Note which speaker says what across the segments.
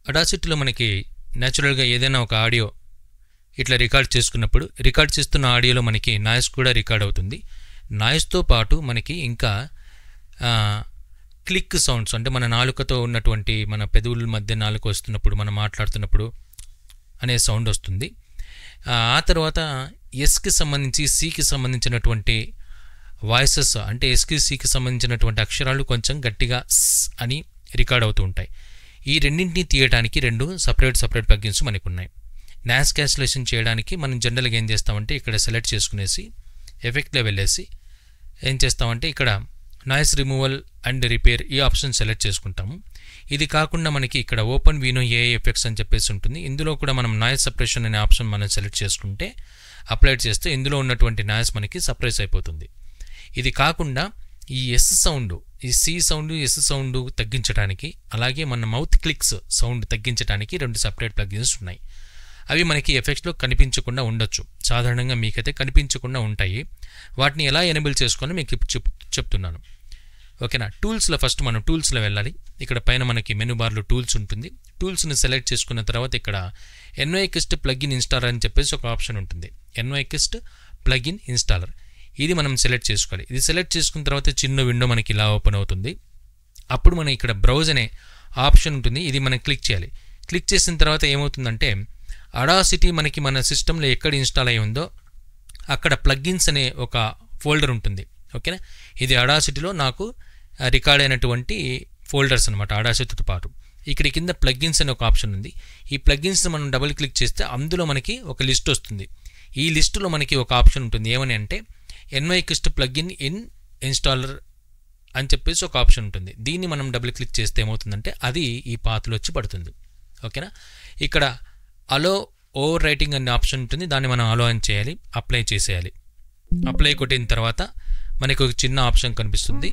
Speaker 1: అడాసిటీలో మనకి న్యాచురల్గా ఏదైనా ఒక ఆడియో ఇట్లా రికార్డ్ చేసుకున్నప్పుడు రికార్డ్ చేస్తున్న ఆడియోలో మనకి నాయిస్ కూడా రికార్డ్ అవుతుంది. నాయిస్తో పాటు మనకి ఇంకా క్లిక్ సౌండ్స్, అంటే మన నాలుకతో ఉన్నటువంటి మన పెదవుల మధ్య నాలుక వస్తున్నప్పుడు మనం మాట్లాడుతున్నప్పుడు అనే సౌండ్ వస్తుంది. ఆ తర్వాత ఎస్కి సంబంధించి సికి సంబంధించినటువంటి వాయిసెస్, అంటే ఎస్కి సికి సంబంధించినటువంటి అక్షరాలు కొంచెం గట్టిగా స్ అని రికార్డ్ అవుతూ ఉంటాయి. ఈ రెండింటిని తీయడానికి రెండు సపరేట్ ప్లగిన్స్ మనకు ఉన్నాయి. నాయిస్ క్యాన్సిలేషన్ చేయడానికి మనం జనరల్గా ఏం చేస్తామంటే ఇక్కడ సెలెక్ట్ చేసుకునేసి ఎఫెక్ట్లో వెళ్ళేసి ఏం చేస్తామంటే ఇక్కడ నాయిస్ రిమూవల్ అండ్ రిపేర్ ఈ ఆప్షన్ సెలెక్ట్ చేసుకుంటాము. ఇది కాకుండా మనకి ఇక్కడ ఓపెన్ వీనో ఏఐ ఎఫెక్ట్స్ అని చెప్పేసి ఉంటుంది. ఇందులో కూడా మనం నాయిస్ సపరేషన్ అనే ఆప్షన్ మనం సెలెక్ట్ చేసుకుంటే అప్లైడ్ చేస్తే ఇందులో ఉన్నటువంటి నాయిస్ మనకి సప్రెస్ అయిపోతుంది. ఇది కాకుండా ఈ ఎస్ సౌండ్, ఈ సి సౌండ్, ఎస్ సౌండ్ తగ్గించడానికి, అలాగే మన మౌత్ క్లిక్స్ సౌండ్ తగ్గించడానికి రెండు సపరేట్ ప్లగిన్స్ ఉన్నాయి. అవి మనకి ఎఫెక్ట్స్లో కనిపించకుండా ఉండొచ్చు, సాధారణంగా మీకైతే కనిపించకుండా ఉంటాయి. వాటిని ఎలా ఎనేబుల్ చేసుకోవాలో మీకు చెప్తున్నాను. ఓకేనా. టూల్స్లో ఫస్ట్ మనం టూల్స్లో వెళ్ళాలి. ఇక్కడ పైన మనకి మెనూ బార్లో టూల్స్ ఉంటుంది. టూల్స్ని సెలెక్ట్ చేసుకున్న తర్వాత ఇక్కడ ఎన్వైకిస్ట్ ప్లగిన్ ఇన్స్టాలర్ అని చెప్పేసి ఒక ఆప్షన్ ఉంటుంది. ఎన్వైకిస్ట్ ప్లగిన్ ఇన్స్టాలర్, ఇది మనం సెలెక్ట్ చేసుకోవాలి. ఇది సెలెక్ట్ చేసుకున్న తర్వాత చిన్న విండో మనకి ఇలా ఓపెన్ అవుతుంది. అప్పుడు మనం ఇక్కడ బ్రౌజ్ అనే ఆప్షన్ ఉంటుంది, ఇది మనం క్లిక్ చేయాలి. క్లిక్ చేసిన తర్వాత ఏమవుతుందంటే అడాసిటీ మనకి మన సిస్టంలో ఎక్కడ ఇన్స్టాల్ అయి ఉందో అక్కడ ప్లగిన్స్ అనే ఒక ఫోల్డర్ ఉంటుంది. ఓకేనా. ఇది అడాసిటీలో నాకు రికార్డ్ అయినటువంటి ఫోల్డర్స్ అనమాట, అడాసిటీతో పాటు. ఇక్కడ కింద ప్లగిన్స్ అనే ఒక ఆప్షన్ ఉంది. ఈ ప్లగిన్స్ని మనం డబుల్ క్లిక్ చేస్తే అందులో మనకి ఒక లిస్ట్ వస్తుంది. ఈ లిస్టులో మనకి ఒక ఆప్షన్ ఉంటుంది, ఏమని అంటే ఎన్వైకిస్ట్ ప్లగిన్ ఇన్ ఇన్స్టాలర్ అని చెప్పేసి ఒక ఆప్షన్ ఉంటుంది. దీన్ని మనం డబుల్ క్లిక్ చేస్తే ఏమవుతుందంటే అది ఈ పాత్లో వచ్చి పడుతుంది. ఓకేనా. ఇక్కడ అలో ఓవర్ రైటింగ్ అనే ఆప్షన్ ఉంటుంది, దాన్ని మనం అలో అని చేయాలి, అప్లై చేసేయాలి. అప్లై కొట్టిన తర్వాత మనకు ఒక చిన్న ఆప్షన్ కనిపిస్తుంది.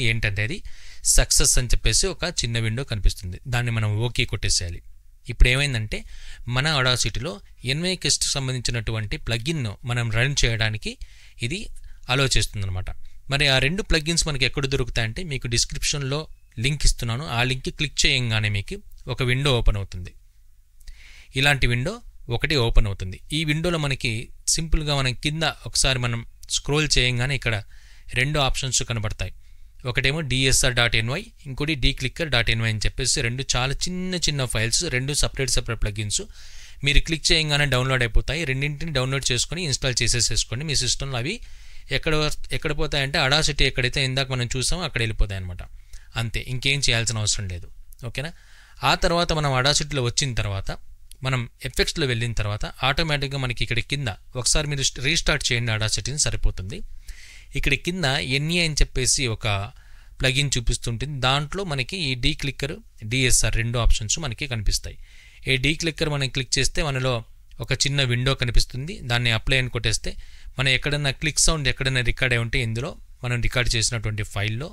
Speaker 1: ఏంటంటే అది సక్సెస్ అని చెప్పేసి ఒక చిన్న విండో కనిపిస్తుంది. దాన్ని మనం ఓకే కొట్టేసేయాలి. ఇప్పుడు ఏమైందంటే మన అడాసిటీలో ఎన్వైకిస్ట్ సంబంధించినటువంటి ప్లగిన్ను మనం రన్ చేయడానికి ఇది అలో చేస్తుంది అనమాట. మరి ఆ రెండు ప్లగిన్స్ మనకి ఎక్కడ దొరుకుతాయంటే మీకు డిస్క్రిప్షన్లో లింక్ ఇస్తున్నాను. ఆ లింక్ క్లిక్ చేయంగానే మీకు ఒక విండో ఓపెన్ అవుతుంది. ఇలాంటి విండో ఒకటి ఓపెన్ అవుతుంది. ఈ విండోలో మనకి సింపుల్గా మనం కింద ఒకసారి మనం స్క్రోల్ చేయంగానే ఇక్కడ రెండు ఆప్షన్స్ కనబడతాయి. ఒకటేమో DSR.ny, ఇంకోటి dclicker.ny అని చెప్పేసి రెండు చాలా చిన్న ఫైల్స్, రెండు సపరేట్ ప్లగిన్స్. మీరు క్లిక్ చేయంగానే డౌన్లోడ్ అయిపోతాయి. రెండింటిని డౌన్లోడ్ చేసుకొని ఇన్స్టాల్ చేసేసుకోండి మీ సిస్టంలో. అవి ఎక్కడ పోతాయంటే అడాసిటీ ఎక్కడైతే ఇందాక మనం చూసామో అక్కడ వెళ్ళిపోతాయి అనమాట. అంతే, ఇంకేం చేయాల్సిన అవసరం లేదు. ఓకేనా. ఆ తర్వాత మనం అడాసిటీలో వచ్చిన తర్వాత మనం ఎఫెక్ట్స్లో వెళ్ళిన తర్వాత ఆటోమేటిక్గా మనకి ఇక్కడ కింద ఒకసారి మీరు రీస్టార్ట్ చేయండి అడాసిటీని, సరిపోతుంది. ఇక్కడ కింద NA అని చెప్పేసి ఒక ప్లగిన్ చూపిస్తుంటుంది. దాంట్లో మనకి ఈ డీక్లిక్కర్, DSR రెండు ఆప్షన్స్ మనకి కనిపిస్తాయి. ఈ డీక్లిక్కర్ మనం క్లిక్ చేస్తే మనలో ఒక చిన్న విండో కనిపిస్తుంది. దాన్ని అప్లై అని కొట్టేస్తే మనం ఎక్కడన్నా క్లిక్ సౌండ్ ఎక్కడైనా రికార్డ్ అయి ఉంటే ఇందులో మనం రికార్డ్ చేసినటువంటి ఫైల్లో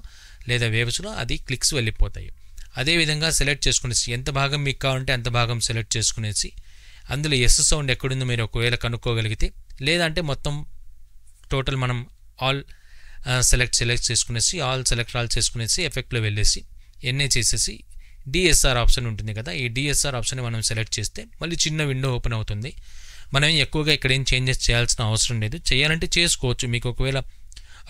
Speaker 1: లేదా వేవ్స్లో అది క్లిక్స్ వెళ్ళిపోతాయి. అదేవిధంగా సెలెక్ట్ చేసుకునేసి ఎంత భాగం మీకు కావాలంటే అంత భాగం సెలెక్ట్ చేసుకునేసి అందులో ఎస్ సౌండ్ ఎక్కడుందో మీరు ఒకవేళ కనుక్కోగలిగితే, లేదంటే మొత్తం టోటల్ మనం ఆల్ సెలెక్ట్ చేసుకునేసి ఆల్ చేసుకునేసి ఎఫెక్ట్లో వెళ్ళేసి NA చేసేసి DSR ఆప్షన్ ఉంటుంది కదా, ఈ DSR ఆప్షన్ మనం సెలెక్ట్ చేస్తే మళ్ళీ చిన్న విండో ఓపెన్ అవుతుంది. మనం ఎక్కువగా ఇక్కడ ఏం చేంజెస్ చేయాల్సిన అవసరం లేదు. చేయాలంటే చేసుకోవచ్చు. మీకు ఒకవేళ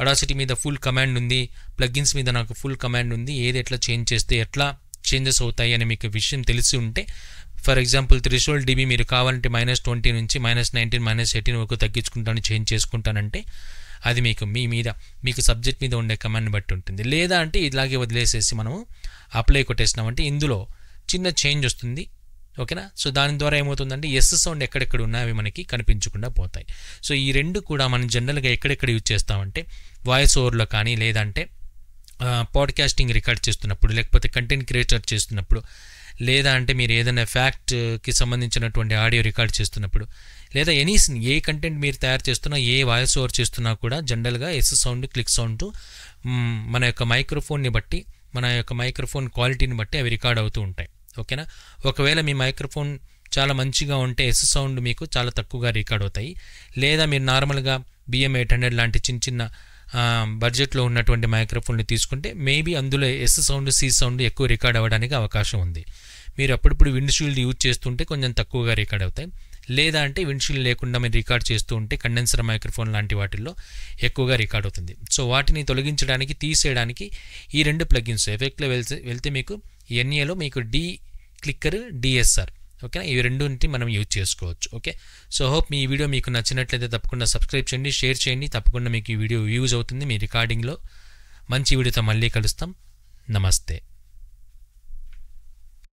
Speaker 1: అడాసిటీ మీద ఫుల్ కమాండ్ ఉంది, ప్లగిన్స్ మీద నాకు ఫుల్ కమాండ్ ఉంది, ఏది ఎట్లా చేంజ్ చేస్తే ఎట్లా చేంజెస్ అవుతాయి అని మీకు విషయం తెలిసి ఉంటే, ఫర్ ఎగ్జాంపుల్ థ్రెషోల్డ్ DB మీరు కావాలంటే -20 నుంచి -19, -18 వరకు తగ్గించుకుంటాను, చేంజ్ చేసుకుంటానంటే అది మీకు సబ్జెక్ట్ మీద ఉండే కమాండ్ బట్టి ఉంటుంది. లేదా అంటే ఇలాగే వదిలేసేసి మనము అప్లై కొట్టేసినామంటే ఇందులో చిన్న చేంజ్ వస్తుంది. ఓకేనా. సో దాని ద్వారా ఏమవుతుందంటే ఎస్ సౌండ్ ఎక్కడెక్కడ ఉన్నా అవి మనకి కనిపించకుండా పోతాయి. సో ఈ రెండు కూడా మనం జనరల్గా ఎక్కడెక్కడ యూజ్ చేస్తామంటే వాయిస్ ఓవర్లో కానీ, లేదంటే పాడ్కాస్టింగ్ రికార్డ్ చేస్తున్నప్పుడు, లేకపోతే కంటెంట్ క్రియేటర్ చేస్తున్నప్పుడు, లేదా అంటే మీరు ఏదైనా ఫ్యాక్ట్కి సంబంధించినటువంటి ఆడియో రికార్డ్ చేస్తున్నప్పుడు, లేదా ఏ కంటెంట్ మీరు తయారు చేస్తున్నా, ఏ వాయిస్ ఓవర్ చేస్తున్నా కూడా జనరల్గా ఎస్ సౌండ్, క్లిక్ సౌండ్ మన యొక్క మైక్రోఫోన్ని బట్టి, మన యొక్క మైక్రోఫోన్ క్వాలిటీని బట్టి అవి రికార్డ్ అవుతూ ఉంటాయి. ఓకేనా. ఒకవేళ మీ మైక్రోఫోన్ చాలా మంచిగా ఉంటే ఎస్ సౌండ్ మీకు చాలా తక్కువగా రికార్డ్ అవుతాయి. లేదా మీరు నార్మల్గా BM800 లాంటి చిన్న బడ్జెట్లో ఉన్నటువంటి మైక్రోఫోన్లు తీసుకుంటే మేబీ అందులో ఎస్ సౌండ్ సి సౌండ్ ఎక్కువ రికార్డ్ అవ్వడానికి అవకాశం ఉంది. మీరు అప్పుడప్పుడు విండ్షీల్డ్ యూజ్ చేస్తుంటే కొంచెం తక్కువగా రికార్డ్ అవుతాయి. లేదా అంటే విండ్షీల్డ్ లేకుండా మీరు రికార్డ్ చేస్తూ ఉంటే కండెన్సర్ మైక్రోఫోన్ లాంటి వాటిల్లో ఎక్కువగా రికార్డ్ అవుతుంది. సో వాటిని తొలగించడానికి, తీసేయడానికి ఈ 2 ప్లగిన్స్ ఎఫెక్ట్లో వెళ్తే మీకు ఎన్ఏలో మీకు డి క్లిక్కర్, డిఎస్ఆర్, ఓకేనా, ఇవి 2 మనం యూజ్ చేసుకోవచ్చు. ఓకే, సో హోప్ మీ వీడియో మీకు నచ్చినట్లయితే తప్పకుండా సబ్స్క్రైబ్ చేయండి, షేర్ చేయండి. తప్పకుండా మీకు ఈ వీడియో యూజ్ అవుతుంది మీ రికార్డింగ్లో. మంచి వీడియోతో మళ్ళీ కలుస్తాం. నమస్తే.